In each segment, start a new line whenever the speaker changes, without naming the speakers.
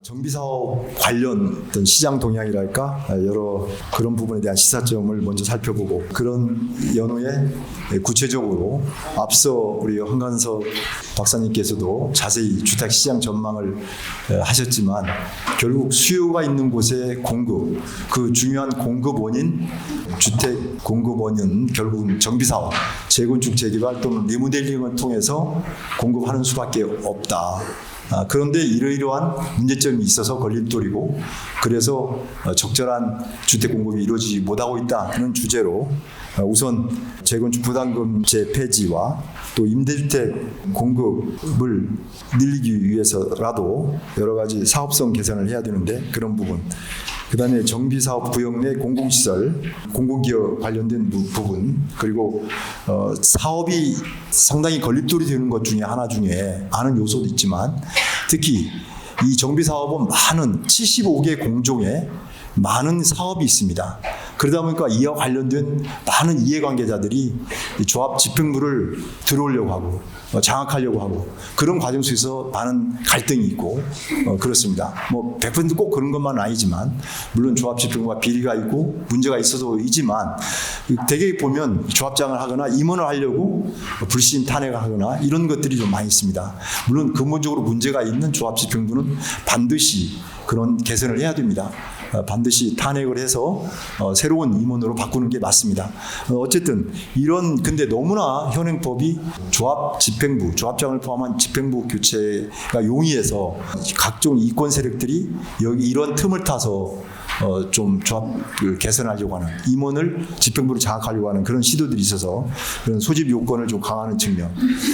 정비사업 관련 어떤 시장 동향이랄까 여러 그런 부분에 대한 시사점을 먼저 살펴보고 그런 연후에 구체적으로 앞서 우리 황관석 박사님께서도 자세히 주택 시장 전망을 하셨지만 결국 수요가 있는 곳에 공급, 그 중요한 공급 원인, 주택 공급 원인 결국은 정비사업, 재건축 재개발 또는 리모델링을 통해서 공급하는 수밖에 없다. 그런데 이러이러한 문제점이 있어서 걸림돌이고 그래서 적절한 주택 공급이 이루어지지 못하고 있다는 주제로 우선 재건축 부담금제 폐지와 또 임대주택 공급을 늘리기 위해서라도 여러 가지 사업성 개선을 해야 되는데 그런 부분, 그 다음에 정비사업 구역 내 공공시설, 공공기업 관련된 부분, 그리고 사업이 상당히 걸림돌이 되는 것 중에 하나 중에 많은 요소도 있지만 특히 이 정비사업은 많은 75개 공종에 많은 사업이 있습니다. 그러다 보니까 이와 관련된 많은 이해관계자들이 조합 집행부를 들어오려고 하고 장악하려고 하고 그런 과정 속에서 많은 갈등이 있고 그렇습니다. 뭐 100% 꼭 그런 것만 아니지만 물론 조합 집행부가 비리가 있고 문제가 있어도이지만 대개 보면 조합장을 하거나 임원을 하려고 불신 탄핵을 하거나 이런 것들이 좀 많이 있습니다. 물론 근본적으로 문제가 있는 조합 집행부는 반드시 그런 개선을 해야 됩니다. 반드시 탄핵을 해서 새로운 임원으로 바꾸는 게 맞습니다. 어쨌든 이런 근데 너무나 현행법이 조합 집행부, 조합장을 포함한 집행부 교체가 용이해서 각종 이권 세력들이 여기 이런 틈을 타서 좀 조합을 개선하려고 하는 임원을 집행부로 장악하려고 하는 그런 시도들이 있어서 그런 소집 요건을 좀 강화하는 측면.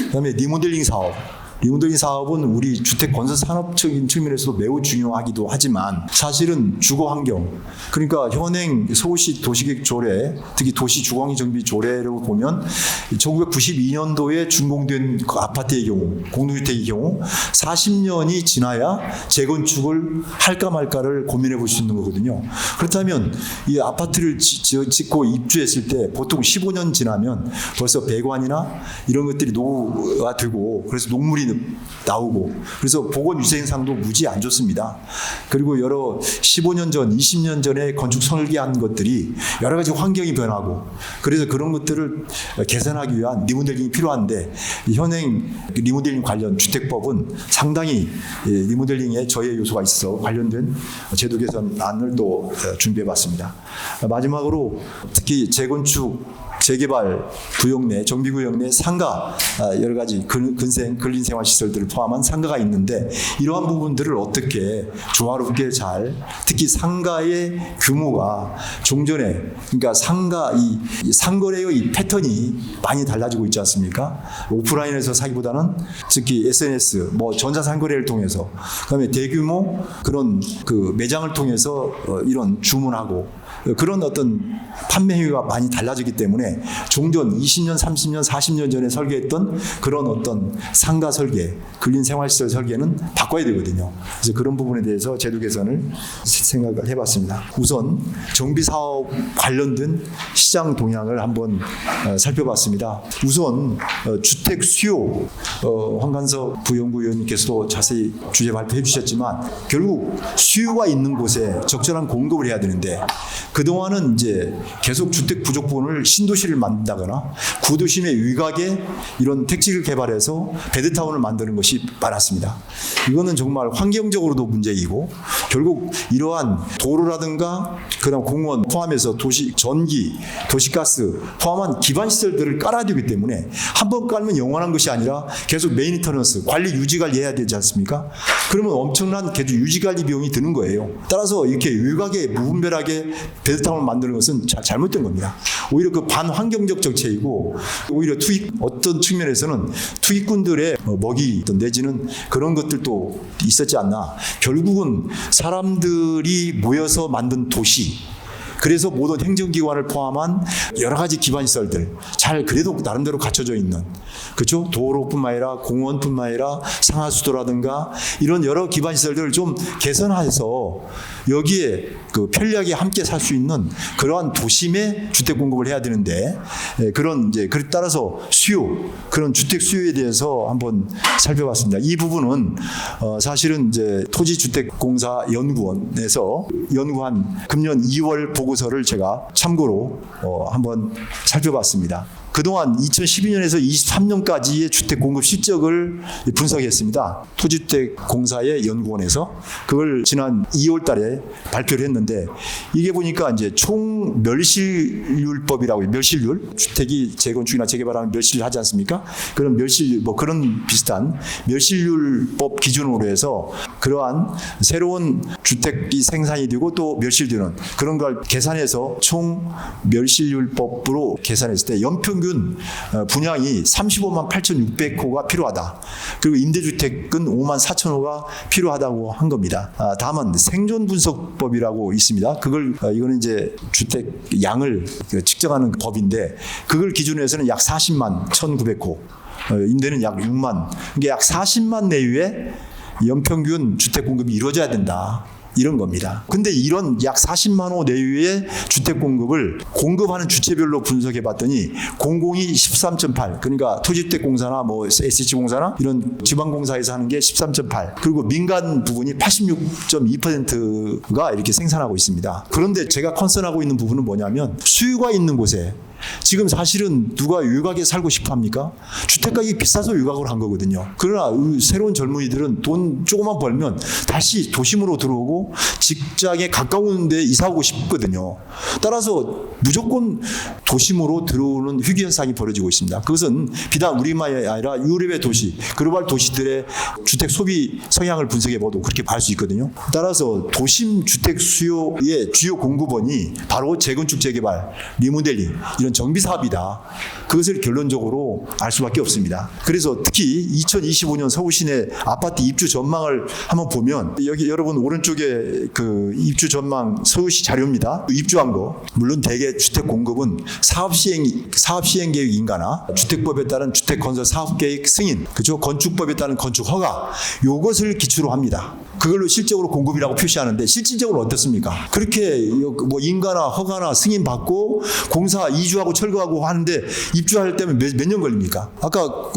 그다음에 리모델링 사업. 리모델링 사업은 우리 주택 건설 산업적인 측면에서도 매우 중요하기도 하지만 사실은 주거 환경, 그러니까 현행 서울시 도시계획 조례, 특히 도시 주거환경 정비 조례로 보면 1992년도에 준공된 그 아파트의 경우, 공동주택의 경우 40년이 지나야 재건축을 할까 말까를 고민해 볼 수 있는 거거든요. 그렇다면 이 아파트를 짓고 입주했을 때 보통 15년 지나면 벌써 배관이나 이런 것들이 노후가 되고 그래서 녹물이 나오고 그래서 보건위생상도 무지 안 좋습니다. 그리고 여러 15년 전, 20년 전에 건축 설계한 것들이 여러 가지 환경이 변하고 그래서 그런 것들을 개선하기 위한 리모델링이 필요한데 현행 리모델링 관련 주택법은 상당히 리모델링에 저해 요소가 있어 관련된 제도 개선안을 또 준비해 봤습니다. 마지막으로 특히 재건축 재개발 구역 내, 정비구역 내 상가 여러 가지 근린생활시설들을 포함한 상가가 있는데 이러한 부분들을 어떻게 조화롭게 잘 특히 상가의 규모가 종전에 그러니까 상가 이 상거래의 이 패턴이 많이 달라지고 있지 않습니까? 오프라인에서 사기보다는 특히 SNS 뭐 전자상거래를 통해서 그다음에 대규모 그런 그 매장을 통해서 이런 주문하고 그런 어떤 판매 행위가 많이 달라지기 때문에 종전 20년, 30년, 40년 전에 설계했던 그런 어떤 상가 설계, 근린생활시설 설계는 바꿔야 되거든요. 그래서 그런 부분에 대해서 제도 개선을 생각을 해봤습니다. 우선 정비사업 관련된 시장 동향을 한번 살펴봤습니다. 우선 주택 수요, 황관석 부연구위원님께서도 자세히 주제 발표해 주셨지만 결국 수요가 있는 곳에 적절한 공급을 해야 되는데 그동안은 이제 계속 주택 부족 부분을 신도시를 만든다거나 구도심의 위각에 이런 택지를 개발해서 베드타운을 만드는 것이 많았습니다. 이거는 정말 환경적으로도 문제이고 결국 이러한 도로라든가 그다음 공원 포함해서 도시 전기, 도시가스 포함한 기반시설들을 깔아야 되기 때문에 한 번 깔면 영원한 것이 아니라 계속 메인테너런스, 관리 유지관리 해야 되지 않습니까? 그러면 엄청난 계속 유지관리 비용이 드는 거예요. 따라서 이렇게 위각에 무분별하게 베드타운을 만드는 것은 잘못된 겁니다. 오히려 그 반환경적 정책이고 오히려 어떤 측면에서는 투기꾼들의 먹이 내지는 그런 것들도 있었지 않나. 결국은 사람들이 모여서 만든 도시 그래서 모든 행정기관을 포함한 여러 가지 기반시설들 잘 그래도 나름대로 갖춰져 있는, 그렇죠? 도로뿐만 아니라 공원뿐만 아니라 상하수도라든가 이런 여러 기반시설들을 좀 개선해서 여기에 그 편리하게 함께 살 수 있는 그러한 도심의 주택 공급을 해야 되는데, 그런 이제 그에 따라서 그런 주택 수요에 대해서 한번 살펴봤습니다. 이 부분은 사실은 이제 토지주택공사 연구원에서 연구한 금년 2월 보고서를 제가 참고로 한번 살펴봤습니다. 그동안 2012년에서 23년까지의 주택 공급 실적을 분석했습니다. 토지주택공사의 연구원에서 그걸 지난 2월 달에 발표를 했는데, 이게 보니까 이제 총 멸실률법이라고, 멸실률, 주택이 재건축이나 재개발하면 멸실을 하지 않습니까? 그런 멸실률, 뭐 그런 비슷한 멸실률법 기준으로 해서 그러한 새로운 주택이 생산이 되고 또 멸실되는 그런 걸 계산해서 총 멸실률법으로 계산했을 때 연평균 분양이 35만 8,600호가 필요하다. 그리고 임대주택은 5만 4천 호가 필요하다고 한 겁니다. 다만 생존분석법이라고 있습니다. 이거는 이제 주택 양을 측정하는 법인데, 그걸 기준으로 해서는 약 40만 1,900호, 임대는 약 6만, 이게 약 40만 내외의 연평균 주택 공급이 이루어져야 된다. 이런 겁니다. 근데 이런 약 40만 호 내외의 주택 공급을 공급하는 주체별로 분석해 봤더니 공공이 13.8, 그러니까 토지주택공사나 뭐 SH공사나 이런 지방공사에서 하는 게 13.8, 그리고 민간 부분이 86.2%가 이렇게 생산하고 있습니다. 그런데 제가 컨선하고 있는 부분은 뭐냐면, 수요가 있는 곳에 지금 사실은 누가 유곽에 살고 싶어 합니까? 주택가격이 비싸서 유곽을 한 거거든요. 그러나 새로운 젊은이들은 돈 조금만 벌면 다시 도심으로 들어오고 직장에 가까운 데 이사 오고 싶거든요. 따라서 무조건 도심으로 들어오는 희귀 현상이 벌어지고 있습니다. 그것은 비단 우리만이 아니라 유럽의 도시, 글로벌 도시들의 주택 소비 성향을 분석해 봐도 그렇게 볼 수 있거든요. 따라서 도심 주택 수요의 주요 공급원이 바로 재건축, 재개발, 리모델링, 이런 정비 사업이다. 그것을 결론적으로 알 수밖에 없습니다. 그래서 특히 2025년 서울 시내 아파트 입주 전망을 한번 보면, 여기 여러분 오른쪽에 그 입주 전망 서울시 자료입니다. 입주한 거, 물론 대개 주택 공급은 사업 시행 계획 인가나 주택법에 따른 주택 건설 사업 계획 승인, 그죠? 건축법에 따른 건축 허가, 요것을 기초로 합니다. 그걸로 실적으로 공급이라고 표시하는데 실질적으로 어떻습니까? 그렇게 뭐 인가나 허가나 승인 받고 공사 이주하고 철거하고 하는데 입주할 때면 몇 년 걸립니까? 아까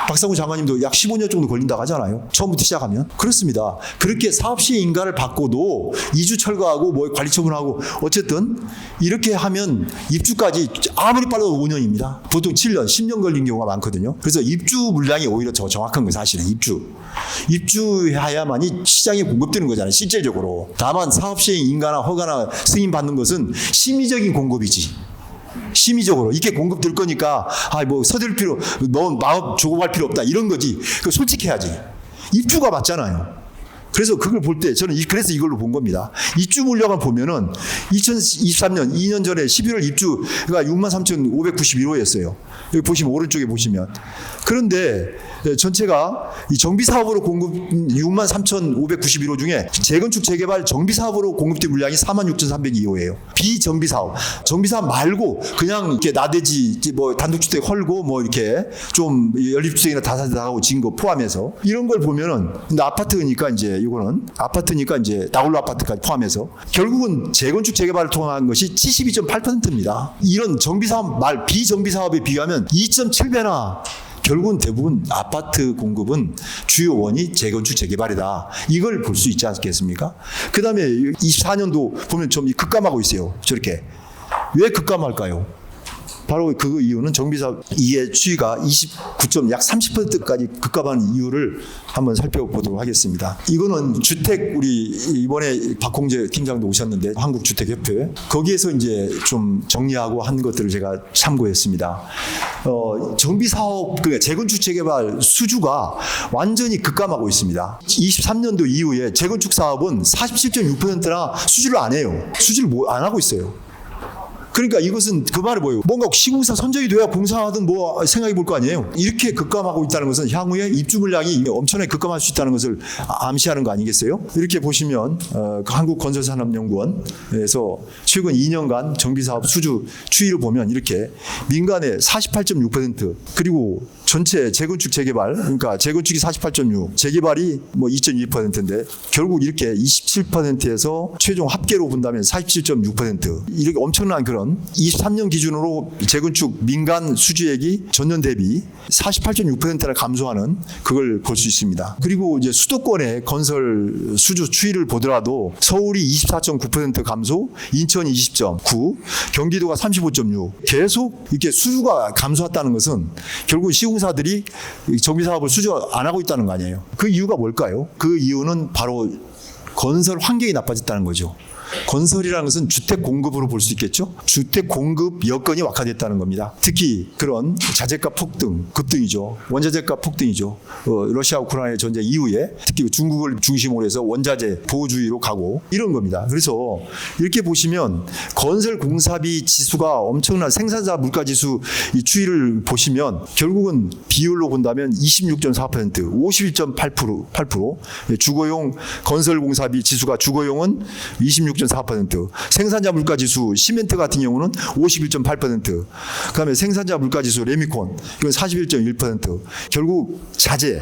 박상우 장관님도 약 15년 정도 걸린다고 하잖아요. 처음부터 시작하면. 그렇습니다. 그렇게 사업시행 인가를 받고도 이주 철거하고 뭐 관리 처분하고 어쨌든 이렇게 하면 입주까지 아무리 빨라도 5년입니다. 보통 7년, 10년 걸린 경우가 많거든요. 그래서 입주 물량이 오히려 더 정확한 거예요. 사실은 입주해야만이 시장에 공급되는 거잖아요. 실질적으로. 다만 사업시행 인가나 허가나 승인 받는 것은 심의적인 공급이지. 심의적으로 이렇게 공급될 거니까 뭐 서둘 필요, 너 마음 조급할 필요 없다, 이런 거지. 그 솔직해야지. 입주가 맞잖아요. 그래서 그걸 볼 때 저는 그래서 이걸로 본 겁니다. 입주 물량을 보면은 2023년 2년 전에 11월 입주가 63,591호였어요. 여기 보시면 오른쪽에 보시면. 그런데 전체가 이 정비 사업으로 공급 63,591호 중에 재건축 재개발 정비 사업으로 공급된 물량이 46,302호예요. 비정비 사업, 정비 사업 말고 그냥 이렇게 나대지 뭐 단독주택 헐고 뭐 이렇게 좀 연립주택이나 다세대 나가고 지은 거 포함해서 이런 걸 보면은, 근데 아파트니까 이제 이거는 아파트니까 이제 나홀로 아파트까지 포함해서 결국은 재건축 재개발을 통한 것이 72.8%입니다. 이런 정비 사업 말 비정비 사업에 비하면 2.7배나. 결국은 대부분 아파트 공급은 주요 원이 재건축 재개발이다. 이걸 볼 수 있지 않겠습니까? 그 다음에 24년도 보면 좀 급감하고 있어요. 저렇게. 왜 급감할까요? 바로 그 이유는 정비사업 이의 추이가 약 30%까지 급감한 이유를 한번 살펴보도록 하겠습니다. 이거는 주택, 우리 이번에 박홍재 팀장도 오셨는데 한국주택협회, 거기에서 이제 좀 정리하고 한 것들을 제가 참고했습니다. 정비사업, 그러니까 재건축 재개발 수주가 완전히 급감하고 있습니다. 23년도 이후에 재건축 사업은 47.6%나 수주를 안 해요. 수주를 안 하고 있어요. 그러니까 이것은 그 말이 뭐예요? 뭔가 시공사 선정이 돼야 공사하든 뭐 생각해 볼 거 아니에요? 이렇게 급감하고 있다는 것은 향후에 입주 물량이 엄청나게 급감할 수 있다는 것을 암시하는 거 아니겠어요? 이렇게 보시면 그 한국건설산업연구원에서 최근 2년간 정비사업 수주 추이를 보면 이렇게 민간의 48.6% 그리고 전체 재건축 재개발, 그러니까 재건축이 48.6, 재개발이 뭐 2.2%인데 결국 이렇게 27%에서 최종 합계로 본다면 47.6% 이렇게 엄청난 그런 23년 기준으로 재건축 민간 수주액이 전년 대비 48.6%를 감소하는 그걸 볼 수 있습니다. 그리고 이제 수도권의 건설 수주 추이를 보더라도 서울이 24.9% 감소, 인천이 20.9, 경기도가 35.6 계속 이렇게 수주가 감소했다는 것은 결국 시공사들이 정비사업을 수주 안 하고 있다는 거 아니에요. 그 이유가 뭘까요? 그 이유는 바로 건설 환경이 나빠졌다는 거죠. 건설이라는 것은 주택 공급으로 볼 수 있겠죠. 주택 공급 여건이 악화됐다는 겁니다. 특히 그런 자재값 폭등, 급등이죠. 원자재값 폭등이죠. 러시아 우크라이나 전쟁 이후에 특히 중국을 중심으로 해서 원자재 보호주의로 가고 이런 겁니다. 그래서 이렇게 보시면 건설 공사비 지수가 엄청난 생산자 물가지수 이 추이를 보시면 결국은 비율로 본다면 26.4%, 51.8%, 주거용 건설 공사비 지수가 주거용은 26.4%, 생산자 물가지수 시멘트 같은 경우는 51.8%, 그다음에 생산자 물가지수 레미콘 이건 41.1%. 결국 자재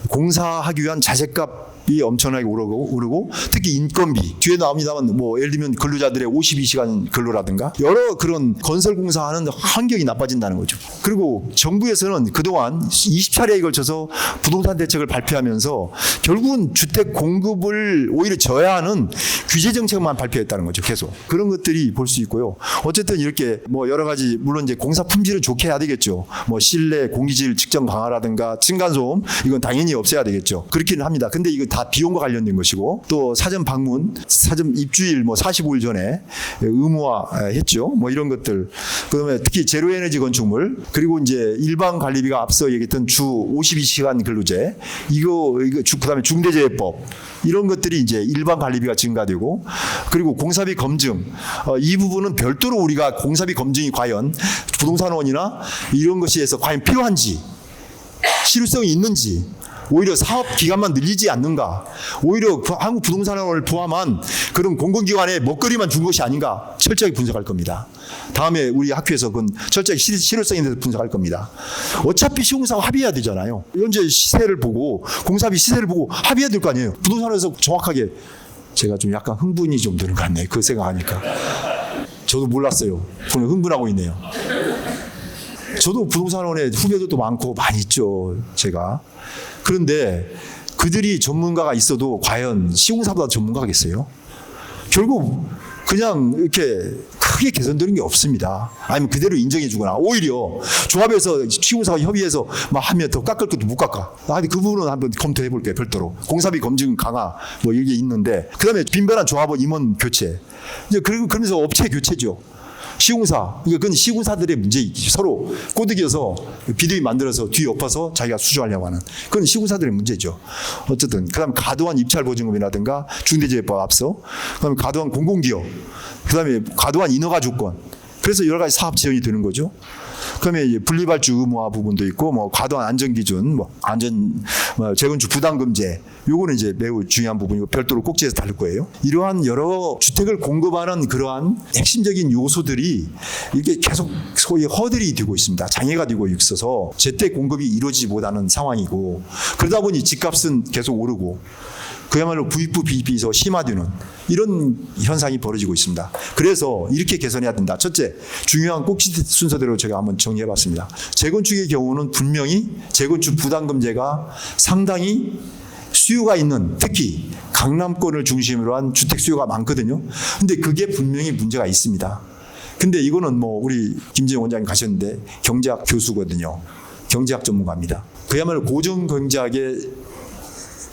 공사하기 위한 자재값 이 엄청나게 오르고 특히 인건비 뒤에 나옵니다만 뭐 예를 들면 근로자들의 52시간 근로라든가 여러 그런 건설 공사하는 환경이 나빠진다는 거죠. 그리고 정부에서는 그동안 20차례에 걸쳐서 부동산 대책을 발표하면서 결국은 주택 공급을 오히려 저해하는 규제 정책만 발표했다는 거죠. 계속 그런 것들이 볼 수 있고요. 어쨌든 이렇게 뭐 여러 가지 물론 이제 공사 품질을 좋게 해야 되겠죠. 뭐 실내 공기질 측정 강화라든가 층간소음 이건 당연히 없애야 되겠죠. 그렇기는 합니다. 근데 이거 다 비용과 관련된 것이고 또 사전 방문, 사전 입주일 뭐 45일 전에 의무화했죠. 뭐 이런 것들. 그다음에 특히 제로 에너지 건축물 그리고 이제 일반 관리비가 앞서 얘기했던 주 52시간 근로제 이거 그다음에 중대재해법 이런 것들이 이제 일반 관리비가 증가되고 그리고 공사비 검증 이 부분은 별도로 우리가 공사비 검증이 과연 부동산원이나 이런 것에서 과연 필요한지 실효성이 있는지 오히려 사업 기간만 늘리지 않는가 오히려 한국 부동산원을 포함한 그런 공공기관에 먹거리만 준 것이 아닌가 철저하게 분석할 겁니다. 다음에 우리 학교에서 그건 철저하게 실효성에 대해서 분석할 겁니다. 어차피 시공사와 합의해야 되잖아요. 현재 시세를 보고 공사비 시세를 보고 합의해야 될 거 아니에요. 부동산원에서 정확하게 제가 좀 약간 흥분이 좀 드는 것 같네요. 그 생각하니까. 저도 몰랐어요. 오늘 흥분하고 있네요. 저도 부동산원에 후배들도 많고 많이 있죠. 제가. 그런데 그들이 전문가가 있어도 과연 시공사보다 전문가겠어요? 결국 그냥 이렇게 크게 개선되는 게 없습니다. 아니면 그대로 인정해 주거나 오히려 조합에서 시공사와 협의해서 막 하면 더 깎을 것도 못 깎아. 아니 그 부분은 한번 검토해 볼게요. 별도로. 공사비 검증 강화 뭐 이게 있는데 그다음에 빈번한 조합원 임원 교체. 이제 그리고 그러면서 업체 교체죠. 시공사, 그건 시공사들의 문제이지. 서로 꼬드겨서 비대위 만들어서 뒤 엎어서 자기가 수주하려고 하는 그건 시공사들의 문제죠. 어쨌든 그다음 과도한 입찰 보증금이라든가 중대재해법 앞서 그다음에 과도한 공공기업 그다음에 과도한 인허가 조건 그래서 여러 가지 사업 지연이 되는 거죠. 그다음에 분리발주 의무화 부분도 있고 뭐 과도한 안전 기준, 뭐 안전 재건축 부담금제 요거는 이제 매우 중요한 부분이고 별도로 꼭지해서 다룰 거예요. 이러한 여러 주택을 공급하는 그러한 핵심적인 요소들이 이게 계속 소위 허들이 되고 있습니다. 장애가 되고 있어서 제때 공급이 이루어지지 못하는 상황이고 그러다 보니 집값은 계속 오르고 그야말로 부익부 비비서 심화되는 이런 현상이 벌어지고 있습니다. 그래서 이렇게 개선해야 된다. 첫째, 중요한 꼭지 순서대로 제가 한번 정리해봤습니다. 재건축의 경우는 분명히 재건축 부담금제가 상당히 수요가 있는 특히 강남권을 중심으로 한 주택 수요가 많거든요. 근데 그게 분명히 문제가 있습니다. 근데 이거는 뭐 우리 김진영 원장님 가셨는데 경제학 교수거든요. 경제학 전문가입니다. 그야말로 고정 경제학의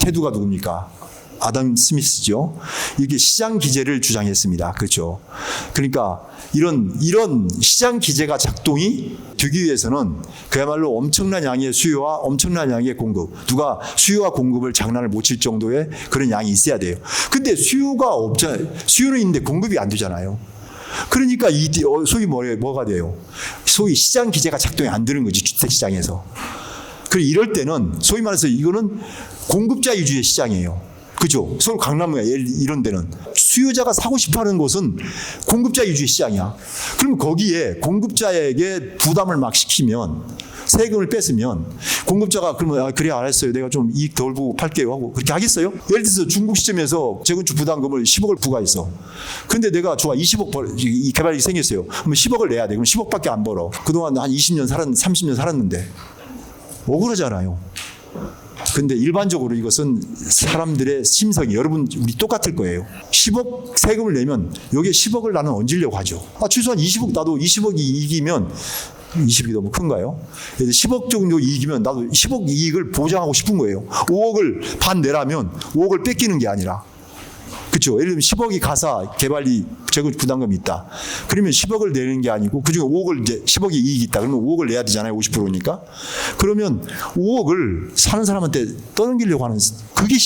태두가 누굽니까? 아담 스미스죠. 이게 시장 기제를 주장했습니다. 그렇죠. 그러니까 이런 시장 기제가 작동이 되기 위해서는 그야말로 엄청난 양의 수요와 엄청난 양의 공급. 누가 수요와 공급을 장난을 못 칠 정도의 그런 양이 있어야 돼요. 근데 수요가 없잖아요. 수요는 있는데 공급이 안 되잖아요. 그러니까 소위 뭐가 돼요? 소위 시장 기제가 작동이 안 되는 거지, 주택시장에서. 그리고 이럴 때는 소위 말해서 이거는 공급자 위주의 시장이에요. 그죠? 서울 강남에 이런 데는 수요자가 사고 싶어 하는 곳은 공급자 위주의 시장이야. 그럼 거기에 공급자에게 부담을 막 시키면, 세금을 뺏으면 공급자가 그러면 그래 알았어요. 내가 좀 이익 덜 보고 팔게요 하고 그렇게 하겠어요? 예를 들어서 중국 시점에서 재건축 부담금을 10억을 부과했어. 근데 내가 좋아 20억 이 개발이 생겼어요. 그러면 10억을 내야 돼. 그럼 10억밖에 안 벌어. 그동안 한 20년 30년 살았는데 억울하잖아요. 근데 일반적으로 이것은 사람들의 심성이 여러분 우리 똑같을 거예요. 10억 세금을 내면 여기에 10억을 나는 얹으려고 하죠. 최소한 20억 나도 20억이 이익이면 20억이 너무 큰가요? 10억 정도 이익이면 나도 10억 이익을 보장하고 싶은 거예요. 5억을 반 내라면 5억을 뺏기는 게 아니라. 그렇죠? 예를 들면 10억이 가사 개발이 재건축 부담금이 있다. 그러면 10억을 내는 게 아니고 그중에 5억을 이제 10억이 이익이 있다. 그러면 5억을 내야 되잖아요. 50%니까. 그러면 5억을 사는 사람한테 떠넘기려고 하는 그게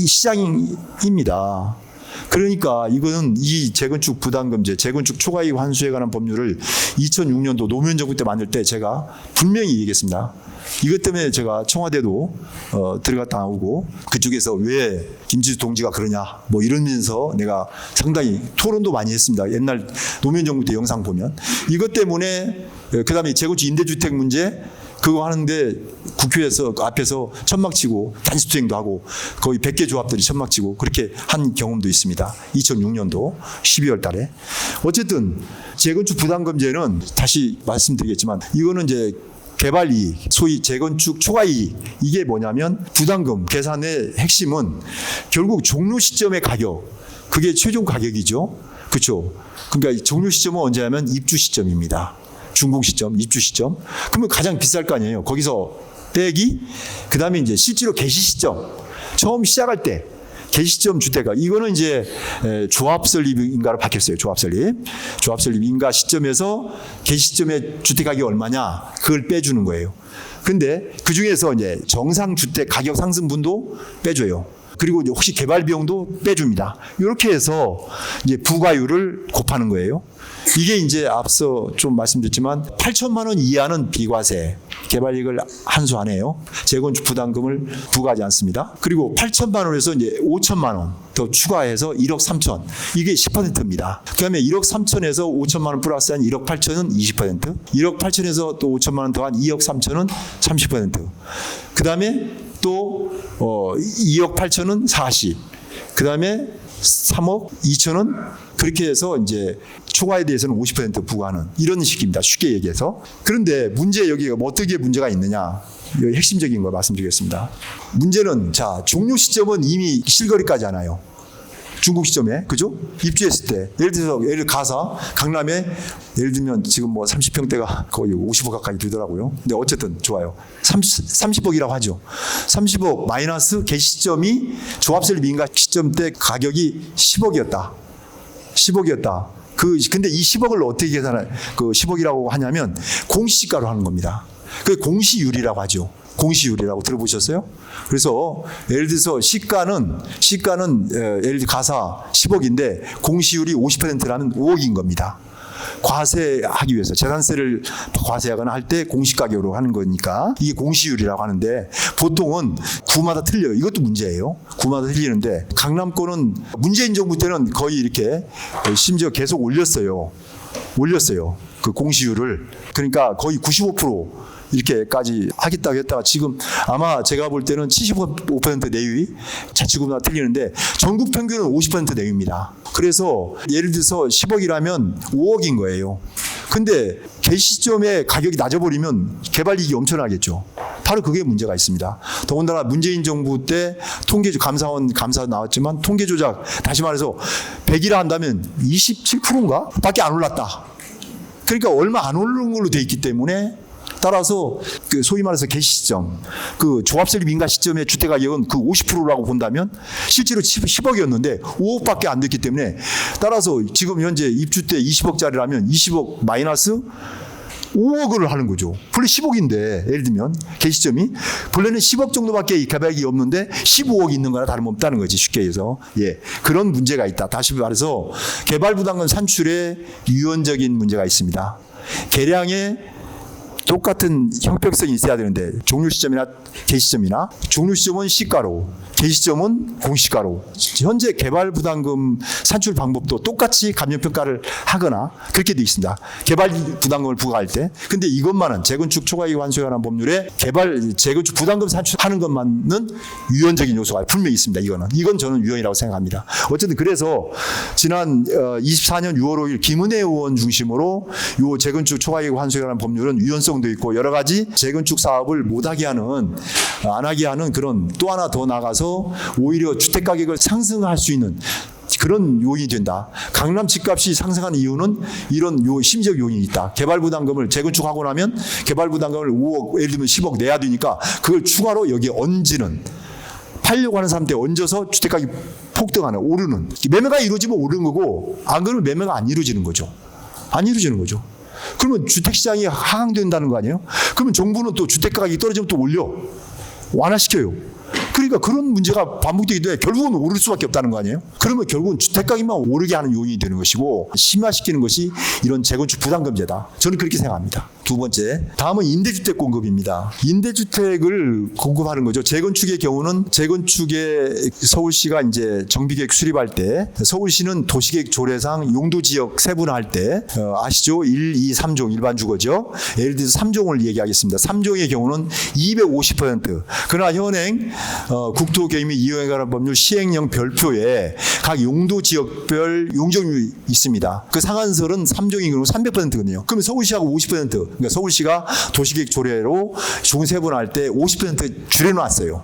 시장입니다. 그러니까 이거는 이 재건축 부담금제, 재건축 초과이익 환수에 관한 법률을 2006년도 노무현 정부 때 만들 때 제가 분명히 얘기했습니다. 이것 때문에 제가 청와대도 들어갔다 나오고 그쪽에서 왜 김지수 동지가 그러냐 뭐 이러면서 내가 상당히 토론도 많이 했습니다. 옛날 노무현 정부 때 영상 보면 이것 때문에 그다음에 재건축 임대주택 문제 그거 하는데 국회에서 앞에서 천막치고 단식투쟁도 하고 거의 100개 조합들이 천막치고 그렇게 한 경험도 있습니다. 2006년도 12월 달에. 어쨌든 재건축 부담금제는 다시 말씀드리겠지만 이거는 이제 개발이익, 소위 재건축 초과이익 이게 뭐냐면 부담금 계산의 핵심은 결국 종료 시점의 가격 그게 최종 가격이죠. 그렇죠. 그러니까 종료 시점은 언제냐면 입주 시점입니다. 준공 시점, 입주 시점. 그러면 가장 비쌀 거 아니에요. 거기서 빼기, 그 다음에 이제 실제로 개시 시점. 처음 시작할 때, 개시 시점 주택가. 이거는 이제 조합 설립 인가로 바뀌었어요. 조합 설립. 조합 설립 인가 시점에서 개시 시점의 주택 가격이 얼마냐, 그걸 빼주는 거예요. 근데 그 중에서 이제 정상 주택 가격 상승분도 빼줘요. 그리고 이제 혹시 개발 비용도 빼줍니다. 이렇게 해서 이제 부과율을 곱하는 거예요. 이게 이제 앞서 좀 말씀드렸지만 8천만 원 이하는 비과세, 개발이익을 한수 안 해요. 재건축 부담금을 부과하지 않습니다. 그리고 8천만 원에서 이제 5천만 원 더 추가해서 1억 3천. 이게 10%입니다. 그다음에 1억 3천에서 5천만 원 플러스한 1억 8천은 20%. 1억 8천에서 또 5천만 원 더한 2억 3천은 30%. 그다음에 또 2억 8천은 40. 그다음에 3억 2천은 그렇게 해서 이제 초과에 대해서는 50% 부과하는 이런 식입니다. 쉽게 얘기해서. 그런데 문제 여기가 뭐 어떻게 문제가 있느냐? 여기 핵심적인 거 말씀드리겠습니다. 문제는 자 종료 시점은 이미 실거래가잖아요. 중국 시점에 그죠? 입주했을 때 예를 들어서 가사 강남에 예를 들면 지금 뭐 30평대가 거의 50억 가까이 들더라고요. 근데 어쨌든 좋아요. 30억이라고 하죠. 30억 마이너스 개시 시점이 조합설립 인가 시점 때 가격이 10억이었다. 10억이었다. 근데 이 10억을 어떻게 계산할 10억이라고 하냐면 공시지가로 하는 겁니다. 그 공시율이라고 하죠. 공시율이라고 들어보셨어요? 그래서 예를 들어서 시가는 예를 들어 가사 10억인데 공시율이 50%라면 5억인 겁니다. 과세하기 위해서 재산세를 과세하거나 할 때 공시가격으로 하는 거니까 이게 공시율이라고 하는데 보통은 구마다 틀려요. 이것도 문제예요. 구마다 틀리는데 강남권은 문재인 정부 때는 거의 이렇게 심지어 계속 올렸어요. 그 공시율을. 그러니까 거의 95% 이렇게까지 하겠다고 했다가 지금 아마 제가 볼 때는 75% 내외 자치구마다 틀리는데 전국 평균은 50% 내외입니다. 그래서 예를 들어서 10억이라면 5억인 거예요. 근데 개시점에 가격이 낮아버리면 개발이익이 엄청나겠죠. 바로 그게 문제가 있습니다. 더군다나 문재인 정부 때 감사원 감사 나왔지만 통계 조작 다시 말해서 100이라 한다면 27%인가? 밖에 안 올랐다. 그러니까 얼마 안 오르는 걸로 돼 있기 때문에 따라서 소위 말해서 개시점, 조합설립 인가 시점의 주택가격은 50%라고 본다면 실제로 10억이었는데 5억밖에 안 됐기 때문에 따라서 지금 현재 입주 때 20억짜리라면 20억 마이너스 5억을 하는 거죠. 원래 10억인데 예를 들면 개시점이 본래는 10억 정도밖에 개발이 없는데 15억이 있는 거나 다름없다는 거지 쉽게 해서. 예, 그런 문제가 있다. 다시 말해서 개발 부담금 산출에 유연적인 문제가 있습니다. 계량에 똑같은 형평성이 있어야 되는데 종료 시점이나 개시점이나 종료 시점은 시가로 개시점은 공시가로 현재 개발 부담금 산출 방법도 똑같이 감정평가를 하거나 그렇게 되어 있습니다. 개발 부담금을 부과할 때. 근데 이것만은 재건축 초과이익 환수에 관한 법률에 개발 재건축 부담금 산출하는 것만은 유연적인 요소가 분명히 있습니다. 이건 저는 유연이라고 생각합니다. 어쨌든 그래서 지난 24년 6월 5일 김은혜 의원 중심으로 요 재건축 초과이익 환수에 관한 법률은 유연성도 있고 여러 가지 재건축 사업을 못하게 하는 안 하게 하는 그런 또 하나 더 나가서 오히려 주택 가격을 상승할 수 있는 그런 요인이 된다. 강남 집값이 상승한 이유는 이런 심리적 요인이 있다. 개발 부담금을 재건축하고 나면 개발 부담금을 5억 예를 들면 10억 내야 되니까 그걸 추가로 여기에 얹는 팔려고 하는 사람한테 얹어서 주택 가격이 폭등하는 오르는 매매가 이루어지면 오르는 거고 안 그러면 매매가 안 이루어지는 거죠. 안 이루어지는 거죠. 그러면 주택시장이 하강된다는 거 아니에요? 그러면 정부는 또 주택 가격이 떨어지면 또 올려 완화시켜요. 그러니까 그런 문제가 반복되기 때문에 결국은 오를 수밖에 없다는 거 아니에요? 그러면 결국은 주택가격만 오르게 하는 요인이 되는 것이고 심화시키는 것이 이런 재건축 부담금제다. 저는 그렇게 생각합니다. 두 번째, 다음은 임대주택 공급입니다. 임대주택을 공급하는 거죠. 재건축의 경우는 재건축에 서울시가 이제 정비계획 수립할 때 서울시는 도시계획 조례상 용도지역 세분화할 때 아시죠? 1, 2, 3종 일반 주거죠. 예를 들어서 3종을 얘기하겠습니다. 3종의 경우는 250%. 그러나 현행 국토개혁 및 이용에 관한 법률 시행령 별표에 각 용도지역별 용적률이 있습니다. 그 상한선은 3종인 경우 300%거든요. 그러면 서울시하고 50%. 그러니까 서울시가 도시계획 조례로 중세분화할 때 50% 줄여놨어요.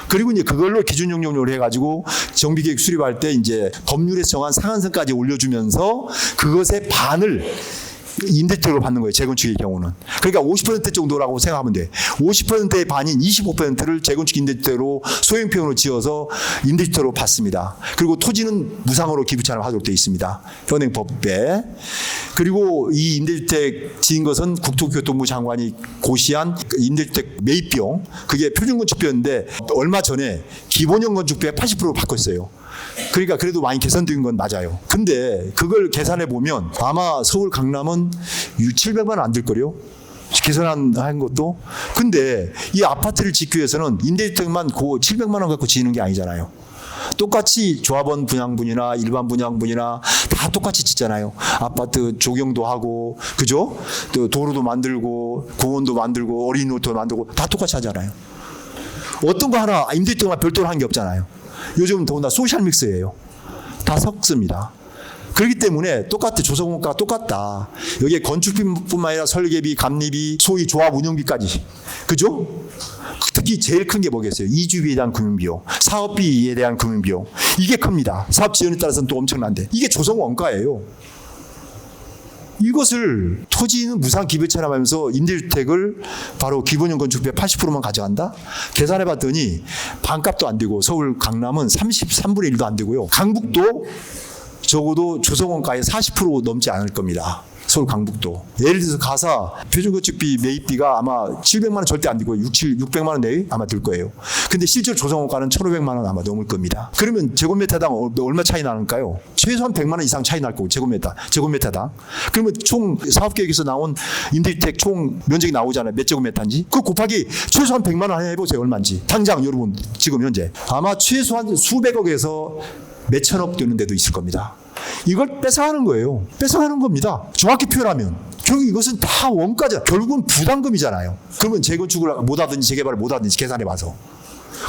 그리고 이제 그걸로 기준 용적률을 해가지고 정비계획 수립할 때 이제 법률에서 정한 상한선까지 올려주면서 그것의 반을 임대주택으로 받는 거예요. 재건축의 경우는. 그러니까 50% 정도라고 생각하면 돼. 50%의 반인 25%를 재건축 임대주택으로 소형평으로 지어서 임대주택으로 받습니다. 그리고 토지는 무상으로 기부차를 하도록 되어 있습니다. 현행 법에. 그리고 이 임대주택 지은 것은 국토교통부 장관이 고시한 임대주택 매입 비용, 그게 표준건축비였는데 얼마 전에 기본형 건축비의 80%로 바꿨어요. 그러니까 그래도 많이 개선된 건 맞아요. 근데 그걸 계산해 보면 아마 서울 강남은 700만 원 안 들 거래요. 계산한 것도. 근데 이 아파트를 짓기 위해서는 임대주택만 그 700만 원 갖고 지는 게 아니잖아요. 똑같이 조합원 분양분이나 일반 분양분이나 다 똑같이 짓잖아요. 아파트 조경도 하고, 그죠? 또 도로도 만들고, 공원도 만들고, 어린이노트도 만들고 다 똑같이 하잖아요. 어떤 거 하나 임대주택만 별도로 한 게 없잖아요. 요즘은 더군다나 소셜 믹스예요. 다 섞습니다. 그렇기 때문에 똑같아. 조성원가가 똑같다. 여기에 건축비뿐만 아니라 설계비, 감리비, 소위 조합 운영비까지. 그죠? 특히 제일 큰 게 뭐겠어요? 이주비에 대한 금융비용, 사업비에 대한 금융비용. 이게 큽니다. 사업 지연에 따라서는 또 엄청난데. 이게 조성원가예요. 이것을 토지는 무상 기부채납하면서 임대주택을 바로 기본형 건축비의 80%만 가져간다? 계산해 봤더니 반값도 안 되고 서울 강남은 33분의 1도 안 되고요. 강북도 적어도 조성원가의 40% 넘지 않을 겁니다. 서울 강북도. 예를 들어서 가사 표준건축비 매입비가 아마 700만 원 절대 안 되고 600만 원 내외 아마 들 거예요. 근데 실제로 조성원가는 1,500만 원 아마 넘을 겁니다. 그러면 제곱미터당 얼마 차이 나는가요? 최소한 100만 원 이상 차이 날 거고 제곱미터당. 그러면 총 사업계획에서 나온 임대주택 총 면적이 나오잖아요. 몇 제곱미터인지. 그 곱하기 최소한 100만 원 해보세요. 얼마인지. 당장 여러분 지금 현재. 아마 최소한 수백억에서 몇천억 되는 데도 있을 겁니다. 이걸 뺏어가는 거예요. 뺏어가는 겁니다. 정확히 표현하면. 결국 이것은 다 원가죠. 결국은 부담금이잖아요. 그러면 재건축을 못하든지 재개발을 못하든지 계산해봐서.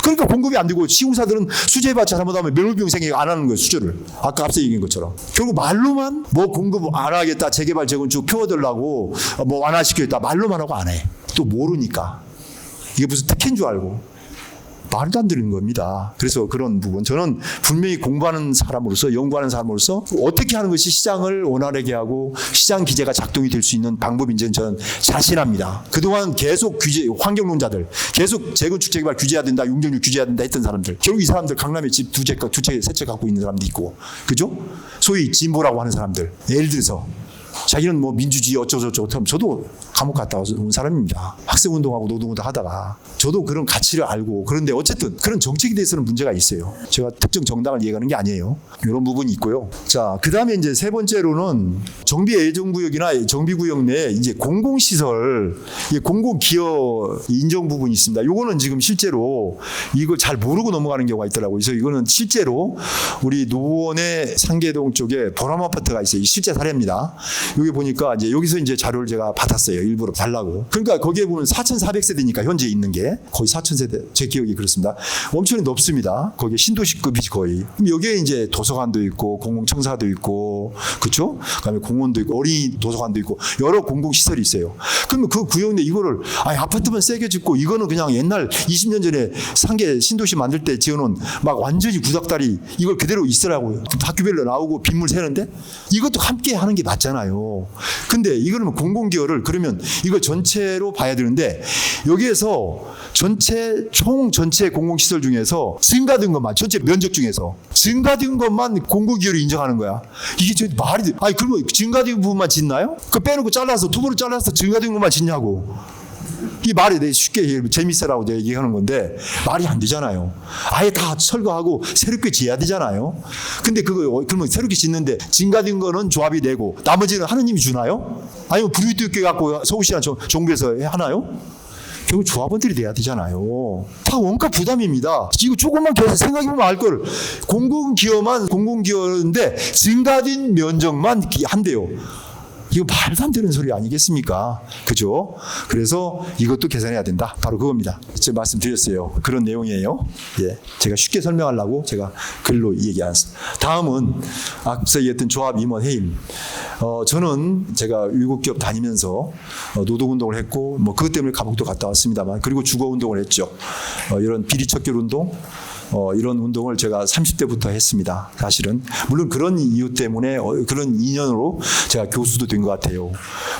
그러니까 공급이 안 되고 시공사들은 수주해봤자 잘못하면 명불비용 생기게 안 하는 거예요. 수주를. 아까 앞서 얘기한 것처럼. 결국 말로만 뭐 공급 안 하겠다. 재개발 재건축 표어들라고 뭐 완화시키겠다. 말로만 하고 안 해. 또 모르니까. 이게 무슨 특혜인 줄 알고. 말도 안 되는 겁니다. 그래서 그런 부분 저는 분명히 공부하는 사람으로서 연구하는 사람으로서 어떻게 하는 것이 시장을 원활하게 하고 시장 기제가 작동이 될 수 있는 방법인지는 저는 자신합니다. 그동안 계속 규제 환경론자들 계속 재건축 재개발 규제해야 된다, 용적률 규제해야 된다 했던 사람들 결국 이 사람들 강남에 집 두 채, 세 채 갖고 있는 사람도 있고 그죠? 소위 진보라고 하는 사람들 예를 들어서 자기는 뭐 민주주의 어쩌고저쩌고 하면 저도 감옥 갔다 온 사람입니다. 학생운동하고 노동운동 하다가 저도 그런 가치를 알고 그런데 어쨌든 그런 정책에 대해서는 문제가 있어요. 제가 특정 정당을 이해하는 게 아니에요. 이런 부분이 있고요. 자, 그 다음에 이제 세 번째로는 정비 예정구역이나 정비구역 내에 이제 공공시설, 공공기여 인정 부분이 있습니다. 요거는 지금 실제로 이걸 잘 모르고 넘어가는 경우가 있더라고요. 그래서 이거는 실제로 우리 노원의 상계동 쪽에 보람 아파트가 있어요. 실제 사례입니다. 여기 보니까 이제 여기서 이제 자료를 제가 받았어요. 일부러 달라고. 그러니까 거기에 보면 4,400세대니까 현재 있는 게 거의 4,000세대. 제 기억이 그렇습니다. 엄청 높습니다. 거기에 신도시급이지 거의. 그럼 여기에 이제 도서관도 있고 공공청사도 있고 그렇죠? 그다음에 공원도 있고 어린이 도서관도 있고 여러 공공시설이 있어요. 그러면 그 구역 내 이거를 아파트만 세게 짓고 이거는 그냥 옛날 20년 전에 상계 신도시 만들 때 지어놓은 막 완전히 구닥다리 이걸 그대로 있으라고요. 학교별로 나오고 빗물 새는데 이것도 함께 하는 게 맞잖아요. 근데 이거는 공공기여를 그러면 이걸 전체로 봐야 되는데 여기에서 전체 공공시설 중에서 증가된 것만 전체 면적 중에서 증가된 것만 공공기여를 인정하는 거야. 이게 저 말이 돼. 그러면 증가된 부분만 짓나요? 그 빼놓고 잘라서 투부로 잘라서 증가된 것만 짓냐고. 이 말이 내 쉽게 재밌으라고 얘기하는 건데 말이 안 되잖아요. 아예 다 철거하고 새롭게 지어야 되잖아요. 근데 그러면 새롭게 짓는데 증가된 거는 조합이 내고 나머지는 하느님이 주나요? 아니면 불이득게 갖고 서울시나 정부에서 하나요? 결국 조합원들이 돼야 되잖아요. 다 원가 부담입니다. 이거 조금만 계속 생각해보면 알 걸. 공공기여만 공공기여인데 증가된 면적만 한대요. 이거 말도 안 되는 소리 아니겠습니까? 그죠? 그래서 이것도 계산해야 된다. 바로 그겁니다. 제가 말씀드렸어요. 그런 내용이에요. 예. 제가 쉽게 설명하려고 제가 글로 얘기했습니다. 다음은 앞서 얘기했던 조합 임원 해임. 저는 제가 위국기업 다니면서 노동운동을 했고 뭐 그것 때문에 감옥도 갔다 왔습니다만 그리고 주거운동을 했죠. 이런 비리척결 운동 이런 운동을 제가 30대부터 했습니다. 사실은 물론 그런 이유 때문에 그런 인연으로 제가 교수도 된 것 같아요.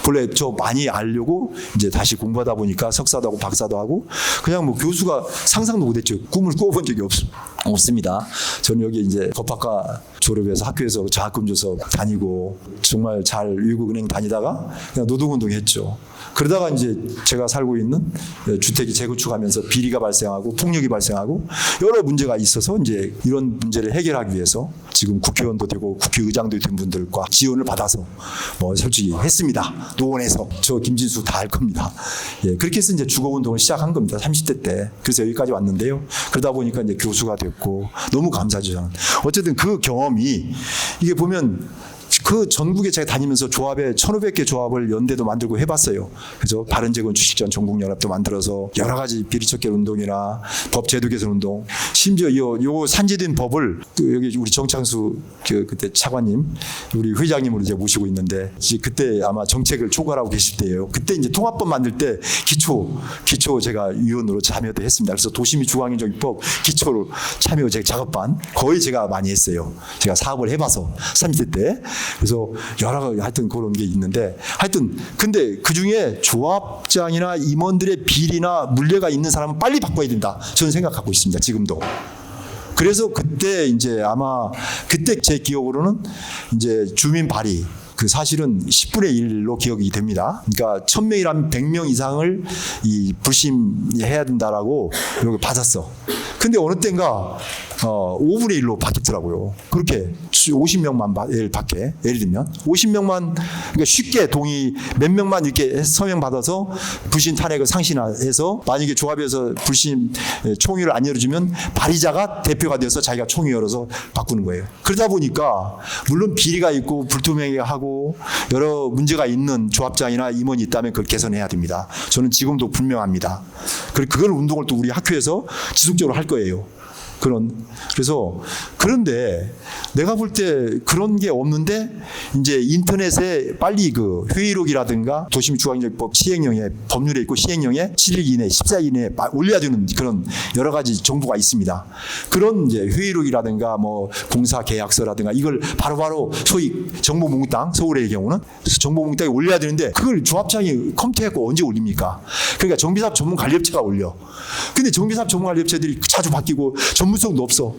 본래 저 많이 알려고 이제 다시 공부하다 보니까 석사도 하고 박사도 하고 그냥 뭐 교수가 상상도 못했죠. 꿈을 꿔본 적이 없습니다. 저는 여기 이제 법학과 졸업해서 학교에서 장학금 줘서 다니고 정말 잘 위국은행 다니다가 그냥 노동운동 했죠. 그러다가 이제 제가 살고 있는 주택이 재구축하면서 비리가 발생하고 폭력이 발생하고 여러 문제가 있어서 이제 이런 문제를 해결하기 위해서 지금 국회의원도 되고 국회의장도 된 분들과 지원을 받아서 뭐 솔직히 했습니다. 노원에서 저 김진수 다 알 겁니다. 예, 그렇게 해서 이제 주거운동을 시작한 겁니다. 30대 때. 그래서 여기까지 왔는데요. 그러다 보니까 이제 교수가 됐고 너무 감사하죠. 저는. 어쨌든 그 경험이 이게 보면 그 전국에 제가 다니면서 조합에 1,500개 조합을 연대도 만들고 해봤어요. 그래서 바른재건 주식전 전국연합도 만들어서 여러 가지 비리척결 운동이나 법 제도 개선 운동, 심지어 요 산재된 법을 여기 우리 정창수 그때 차관님, 우리 회장님으로 이제 모시고 있는데 그때 아마 정책을 총괄하고 계실 때예요. 그때 이제 통합법 만들 때 기초 제가 위원으로 참여도 했습니다. 그래서 도시및 주거환경정비법 기초로 참여 제 작업반 거의 제가 많이 했어요. 제가 사업을 해봐서 30대 때. 그래서 여러 가지 하여튼 그런 게 있는데 하여튼 근데 그중에 조합장이나 임원들의 비리나 물레가 있는 사람은 빨리 바꿔야 된다. 저는 생각하고 있습니다. 지금도. 그래서 그때 이제 아마 그때 제 기억으로는 이제 주민 발의 그 사실은 10분의 1로 기억이 됩니다. 그러니까 1,000명이라면 100명 이상을 이 불심해야 된다라고 이렇게 받았어. 근데 어느 때인가 5분의 1로 바뀌더라고요. 그렇게 50명만 밖에 예를 들면 50명만 그러니까 쉽게 동의 몇 명만 이렇게 서명 받아서 불신 탄핵을 상신해서 만약에 조합에서 불신 총회를 안 열어주면 발의자가 대표가 돼서 자기가 총회 열어서 바꾸는 거예요. 그러다 보니까 물론 비리가 있고 불투명하고 여러 문제가 있는 조합장이나 임원이 있다면 그걸 개선해야 됩니다. 저는 지금도 분명합니다. 그걸 운동을 또 우리 학교에서 지속적으로 할 거예요. 그래서 그런데 내가 볼 때 그런 게 없는데 이제 인터넷에 빨리 그 회의록이라든가 도시및 주거환경정비법 시행령에 법률에 있고 시행령에 7일 이내 14일 이내에 올려야 되는 그런 여러 가지 정보가 있습니다. 그런 이제 회의록이라든가 뭐 공사 계약서라든가 이걸 바로바로 소위 정보몽땅 서울의 경우는 정보몽땅에 올려야 되는데 그걸 조합장이 컴퓨터해갖고 언제 올립니까? 그러니까 정비사업 전문관리업체가 올려. 근데 정비사업 전문관리업체들이 자주 바뀌고 전문성도 없어.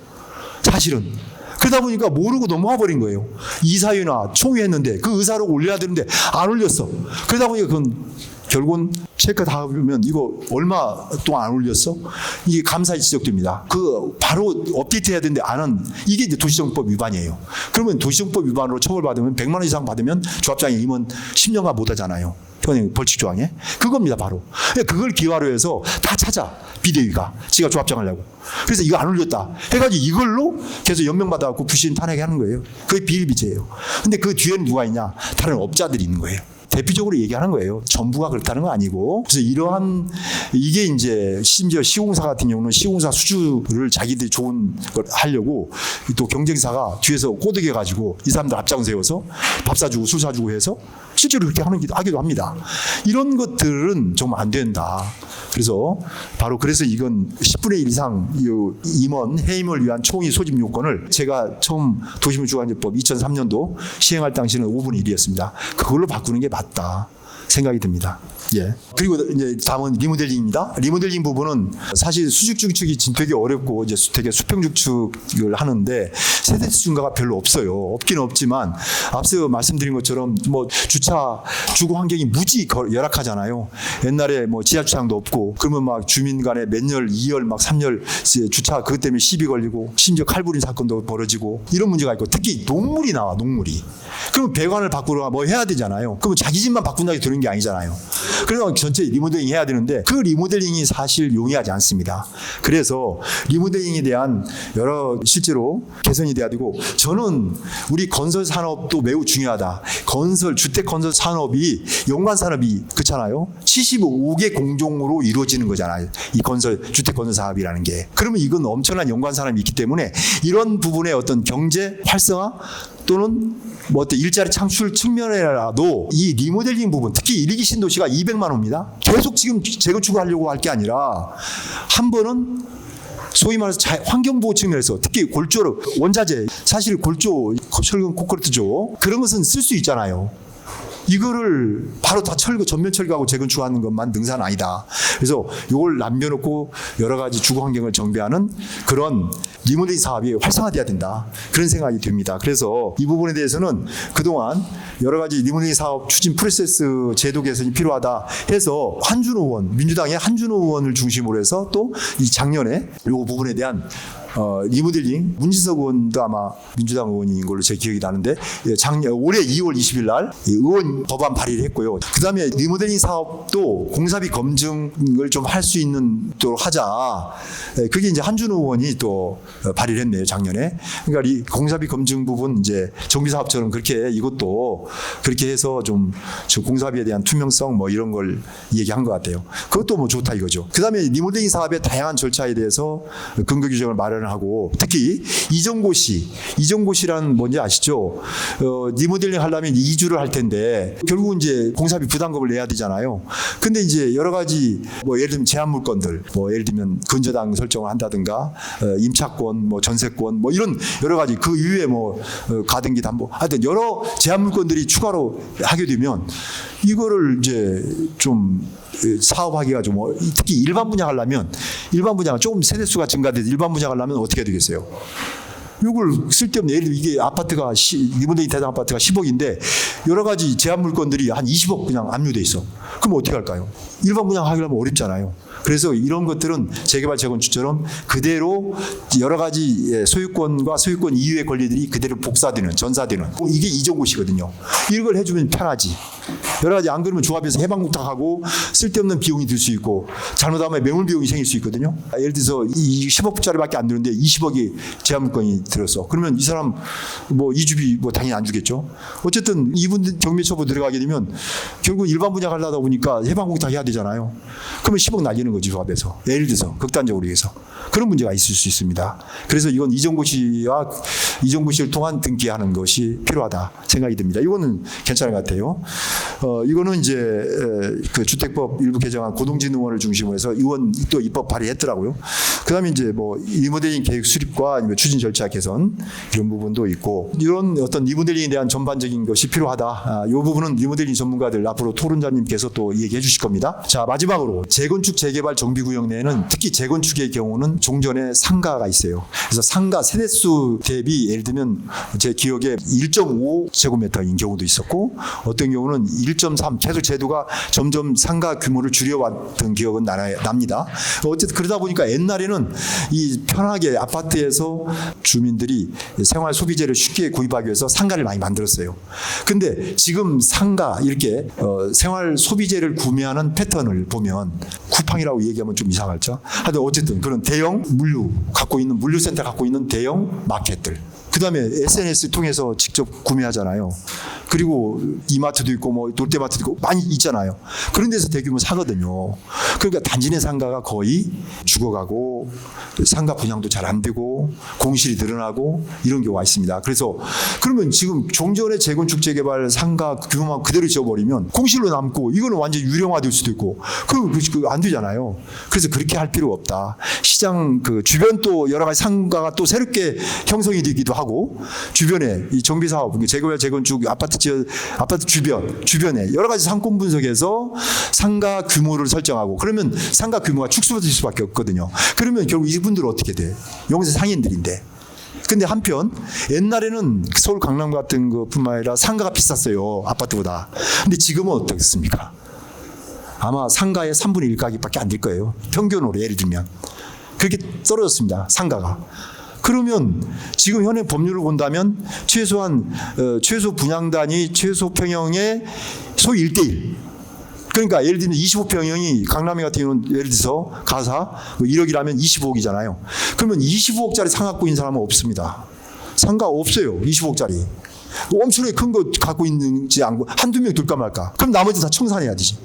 사실은. 그러다 보니까 모르고 넘어가 버린 거예요. 이사회나 총회했는데 그 의사록 올려야 되는데 안 올렸어. 그러다 보니까 그건 결국은 체크 다 보면 이거 얼마 동안 안 올렸어? 이게 감사에 지적됩니다. 그 바로 업데이트 해야 되는데 안 한 이게 이제 도시정법 위반이에요. 그러면 도시정법 위반으로 처벌받으면 100만 원 이상 받으면 조합장에 임원 10년간 못 하잖아요. 현행 벌칙 조항에 그겁니다. 바로 그걸 기화로 해서 다 찾아 비대위가 지가 조합장 하려고. 그래서 이거 안 올렸다 해가지고 이걸로 계속 연명받아갖고 부신 탄핵하는 거예요. 그게 비일비재예요. 근데 그 뒤에는 누가 있냐? 다른 업자들이 있는 거예요. 대표적으로 얘기하는 거예요. 전부가 그렇다는 건 아니고. 그래서 이러한 이게 이제 심지어 시공사 같은 경우는 시공사 수주를 자기들이 좋은 걸 하려고 또 경쟁사가 뒤에서 꼬드겨 가지고 이 사람들 앞장 세워서 밥 사주고 술 사주고 해서 실제로 그렇게 하기도 합니다. 이런 것들은 좀 안 된다. 그래서 바로 그래서 이건 10분의 1 이상 임원 해임을 위한 총의 소집 요건을 제가 처음 도시민주주의법 2003년도 시행할 당시는 5분의 1이었습니다. 그걸로 바꾸는 게 맞다 생각이 듭니다. 예. 그리고 이제 다음은 리모델링입니다. 리모델링 부분은 사실 수직 중축이 되게 어렵고 이제 되게 수평 중축을 하는데 세대수 증가가 별로 없어요. 없기는 없지만 앞서 말씀드린 것처럼 뭐 주차 주거 환경이 무지 열악하잖아요. 옛날에 뭐 지하 주차장도 없고 그러면 막 주민 간에 몇 열, 2열, 막 3열 주차 그것 때문에 시비 걸리고 심지어 칼부림 사건도 벌어지고 이런 문제가 있고 특히 농물이 나와 농물이. 그러면 배관을 바꾸거나 뭐 해야 되잖아요. 그러면 자기 집만 바꾼다고 되는 게 아니잖아요. 그래서 전체 리모델링 해야 되는데 그 리모델링이 사실 용이하지 않습니다. 그래서 리모델링에 대한 여러 실제로 개선이 돼야 되고 저는 우리 건설 산업도 매우 중요하다. 주택 건설 산업이 연관 산업이 그렇잖아요. 75개 공종으로 이루어지는 거잖아요. 이 주택 건설 사업이라는 게. 그러면 이건 엄청난 연관 산업이 있기 때문에 이런 부분의 어떤 경제 활성화 또는 뭐 어떤 일자리 창출 측면에라도 이 리모델링 부분 특히 1기 신도시가 200만 호입니다. 계속 지금 재건축하려고 할 게 아니라 한 번은 소위 말해서 환경보호 측면에서 특히 골조 원자재 사실 골조 철근 콘크리트죠. 그런 것은 쓸 수 있잖아요. 이거를 바로 다 전면 철거하고 재건축하는 것만 능사는 아니다. 그래서 이걸 남겨놓고 여러 가지 주거 환경을 정비하는 그런 리모델링 사업이 활성화돼야 된다. 그런 생각이 듭니다. 그래서 이 부분에 대해서는 그동안 여러 가지 리모델링 사업 추진 프로세스 제도 개선이 필요하다 해서 한준호 의원, 민주당의 한준호 의원을 중심으로 해서 또 이 작년에 이 부분에 대한 리모델링 문진석 의원도 아마 민주당 의원인 걸로 제 기억이 나는데 올해 2월 20일 날 의원 법안 발의를 했고요. 그다음에 리모델링 사업도 공사비 검증을 좀 할 수 있는 또 하자. 그게 이제 한준호 의원이 또 발의를 했네요, 작년에. 그러니까 이 공사비 검증 부분 이제 정비사업처럼 그렇게 이것도 그렇게 해서 좀 공사비에 대한 투명성 뭐 이런 걸 얘기한 것 같아요. 그것도 뭐 좋다 이거죠. 그다음에 리모델링 사업의 다양한 절차에 대해서 근거 규정을 마련하고 특히 이정고시라는 뭔지 아시죠? 리모델링 하려면 2주를 할 텐데 결국은 이제 공사비 부담금을 내야 되잖아요. 근데 이제 여러 가지 뭐 예를 들면 제한 물건들 뭐 예를 들면 근저당 설정을 한다든가 임차권 뭐 전세권 뭐 이런 여러 가지 그 이후에 뭐 가등기 담보 하여튼 여러 제한 물건들이 추가로 하게 되면 이거를 이제 좀 사업하기가 좀 특히 일반 분양하려면 일반 분양은 조금 세대수가 증가돼서 일반 분양하려면 어떻게 되겠어요? 이걸 쓸데없는 예를 들면 이게 아파트가 리모델링 대상 아파트가 10억인데 여러 가지 제한 물건들이 한 20억 그냥 압류돼 있어. 그럼 어떻게 할까요? 일반 분양하려면 어렵잖아요. 그래서 이런 것들은 재개발 재건축처럼 그대로 여러 가지 소유권과 소유권 이후의 권리들이 그대로 복사되는 전사되는 이게 이정고시거든요. 이걸 해주면 편하지. 여러 가지 안 그러면 조합에서 해방국탁하고 쓸데없는 비용이 들 수 있고 잘못하면 매물 비용이 생길 수 있거든요. 예를 들어서 이 10억짜리밖에 안 드는데 20억이 제한물건이 들었어. 그러면 이 사람 뭐 이주비 뭐 당연히 안 주겠죠. 어쨌든 이분 경매처분 들어가게 되면 결국 일반 분양하려다 보니까 해방국탁 해야 되잖아요. 그러면 10억 날리는 거지 조합에서. 예를 들어서 극단적으로 해서 그런 문제가 있을 수 있습니다. 그래서 이건 이정고시를 통한 등기하는 것이 필요하다 생각이 듭니다. 이거는 괜찮은 것 같아요. 이거는 이제 그 주택법 일부 개정안 고동진 의원을 중심으로 해서 의원 또 입법 발의했더라고요. 그다음에 이제 뭐 리모델링 계획 수립과 아니면 추진 절차 개선 이런 부분도 있고 이런 어떤 리모델링에 대한 전반적인 것이 필요하다. 이 부분은 리모델링 전문가들 앞으로 토론자님께서 또 얘기해 주실 겁니다. 자 마지막으로 재건축 재개발 재개발 정비구역 내에는 특히 재건축의 경우는 종전에 상가가 있어요. 그래서 상가 세대수 대비 예를 들면 제 기억에 1.5제곱미터인 경우도 있었고 어떤 경우는 1.3 계속 제도가 점점 상가 규모를 줄여왔던 기억은 납니다. 어쨌든 그러다 보니까 옛날에는 이 편하게 아파트에서 주민들이 생활 소비재를 쉽게 구입하기 위해서 상가를 많이 만들었어요. 근데 지금 상가 이렇게 생활 소비재를 구매하는 패턴을 보면 쿠팡이라고 얘기하면 좀 이상할죠. 하여튼 어쨌든 그런 대형 물류센터 갖고 있는 대형 마켓들. 그다음에 SNS 통해서 직접 구매하잖아요. 그리고 이마트도 있고 뭐 롯데마트도 있고 많이 있잖아요. 그런 데서 대규모 사거든요. 그러니까 단지 내 상가가 거의 죽어가고 상가 분양도 잘 안 되고 공실이 늘어나고 이런 경우가 있습니다. 그래서 그러면 지금 종전의 재건축 재개발 상가 규모만 그대로 지어버리면 공실로 남고 이거는 완전 유령화될 수도 있고 그거 안 되잖아요. 그래서 그렇게 할 필요가 없다. 시장 그 주변 또 여러 가지 상가가 또 새롭게 형성이 되기도 하고 주변에 이 정비 사업, 재개발 재건축 아파트 주변에 여러 가지 상권 분석해서 상가 규모를 설정하고 그러면 상가 규모가 축소될 수밖에 없거든요. 그러면 결국 이분들은 어떻게 돼? 용세 상인들인데. 근데 한편 옛날에는 서울 강남 같은 것뿐만 아니라 상가가 비쌌어요. 아파트보다. 근데 지금은 어떻습니까? 아마 상가의 3분의 1 가격밖에 안 될 거예요. 평균으로 예를 들면. 그렇게 떨어졌습니다. 상가가. 그러면 지금 현행 법률을 본다면 최소한 최소 분양단위 최소 평형의 소위 1대1 그러니까 예를 들면 25평형이 강남에 같은 경우는 예를 들어서 가사 1억이라면 25억이잖아요. 그러면 25억짜리 상가꾼인 사람은 없습니다. 상가 없어요. 25억짜리. 엄청나게 큰 거 갖고 있는지 않고 한두 명 둘까 말까. 그럼 나머지 다 청산해야 되지.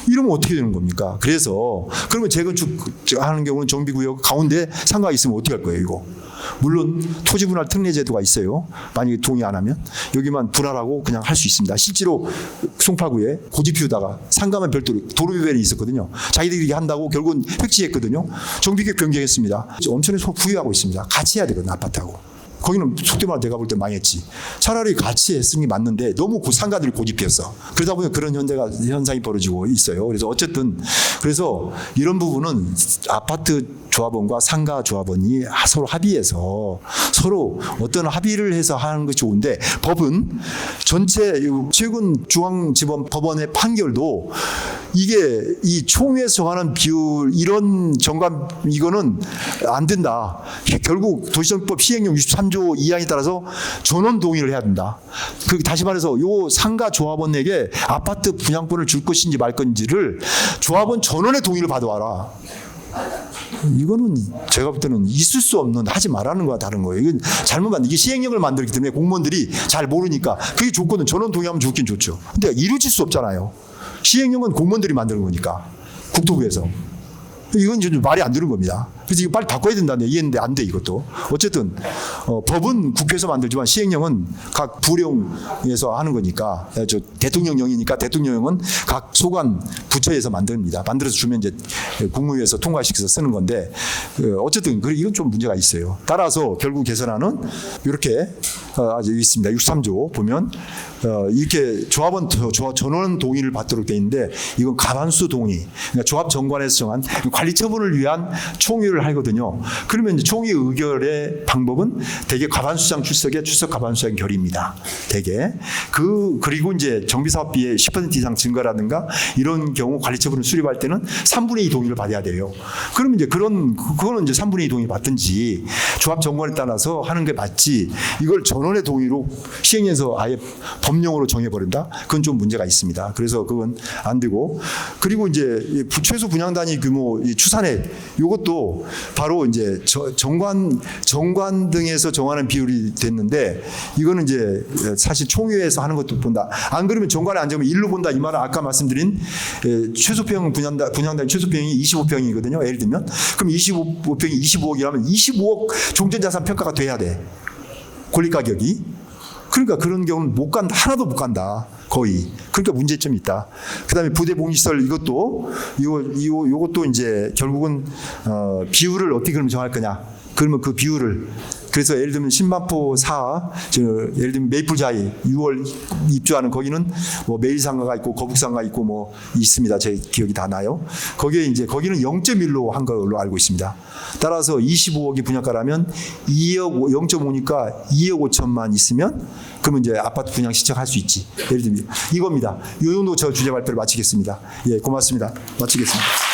이러면 어떻게 되는 겁니까? 그래서 그러면 재건축 하는 경우는 정비구역 가운데 상가가 있으면 어떻게 할 거예요, 이거? 물론 토지분할 특례 제도가 있어요. 만약에 동의 안 하면 여기만 분할하고 그냥 할 수 있습니다. 실제로 송파구에 고집 피우다가 상가만 별도로 도로변이 있었거든요. 자기들이 한다고 결국은 획지했거든요. 정비계획 변경했습니다. 엄청나게 후회하고 있습니다. 같이 해야 되거든요, 아파트하고. 거기는 속된 말로 내가 볼 때 망했지. 차라리 같이 했으니 맞는데 너무 상가들이 고집했어. 그러다 보니 그런 현상이 벌어지고 있어요. 그래서 어쨌든 그래서 이런 부분은 아파트 조합원과 상가 조합원이 서로 합의해서 서로 어떤 합의를 해서 하는 것이 좋은데 법은 전체 최근 중앙지법법원의 판결도 이게 이 총회에서 정하는 비율 이런 정관 이거는 안 된다. 결국 도시정비법 시행령 63조 2항에 따라서 전원 동의를 해야 된다. 다시 말해서 요 상가 조합원에게 아파트 분양권을 줄 것인지 말 건지를 조합원 전원의 동의를 받아와라. 이거는 제가 볼 때는 있을 수 없는 하지 말라는 거와 다른 거예요. 이건 잘못 만든 이게 시행령을 만들기 때문에 공무원들이 잘 모르니까 그게 조건은 전원 동의하면 좋긴 좋죠. 근데 이루어질 수 없잖아요. 시행령은 공무원들이 만드는 거니까 국토부에서. 이건 좀 말이 안 되는 겁니다. 그래서 이거 빨리 바꿔야 된다는데 이해했는데 안 돼 이것도. 어쨌든 법은 국회에서 만들지만 시행령은 각 부령에서 하는 거니까 대통령령이니까 대통령령은 각 소관 부처에서 만듭니다. 만들어서 주면 이제 국무위에서 통과시켜서 쓰는 건데 어쨌든 이건 좀 문제가 있어요. 따라서 결국 개선안은 이렇게 아직 있습니다. 63조 보면 이렇게 조합원 전원 동의를 받도록 돼 있는데 이건 가반수 동의. 그러니까 조합 정관에서 정한 관리 처분을 위한 총의를 하거든요. 그러면 이제 총의 의결의 방법은 대개 과반수장 출석에 출석 과반수장 결의입니다. 대개 그리고 이제 정비사업비의 10% 이상 증가라든가 이런 경우 관리 처분을 수립할 때는 3분의 2 동의를 받아야 돼요. 그러면 이제 그거는 이제 3분의 2 동의 받든지 조합 정관에 따라서 하는 게 맞지. 이걸 전원의 동의로 시행해서 아예 법령으로 정해버린다? 그건 좀 문제가 있습니다. 그래서 그건 안 되고 그리고 이제 최소 분양 단위 규모 추산액 이것도 바로 이제 정관 등에서 정하는 비율이 됐는데 이거는 이제 사실 총회에서 하는 것도 본다. 안 그러면 정관에 안 정하면 일로 본다 이 말은 아까 말씀드린 최소평 분양단위 최소평이 25평이거든요. 예를 들면 그럼 25평이 25억이라면 25억 종전자산 평가가 돼야 돼. 권리가격이. 그러니까 그런 경우는 못 간다. 하나도 못 간다. 거의. 그러니까 문제점이 있다. 그다음에 부대복리시설 이것도 이것도 이제 결국은 비율을 어떻게 그러면 정할 거냐. 그러면 그 비율을 그래서 예를 들면 신반포 예를 들면 메이플자이 6월 입주하는 거기는 뭐 매일상가가 있고 거북상가 있고 뭐 있습니다. 제 기억이 다 나요. 거기는 0.1로 한 걸로 알고 있습니다. 따라서 25억이 분양가라면 2억 0.5니까 2억 5천만 있으면 그러면 이제 아파트 분양 신청할 수 있지. 예를 들면 이겁니다. 이 정도 저 주제 발표를 마치겠습니다. 예, 고맙습니다. 마치겠습니다.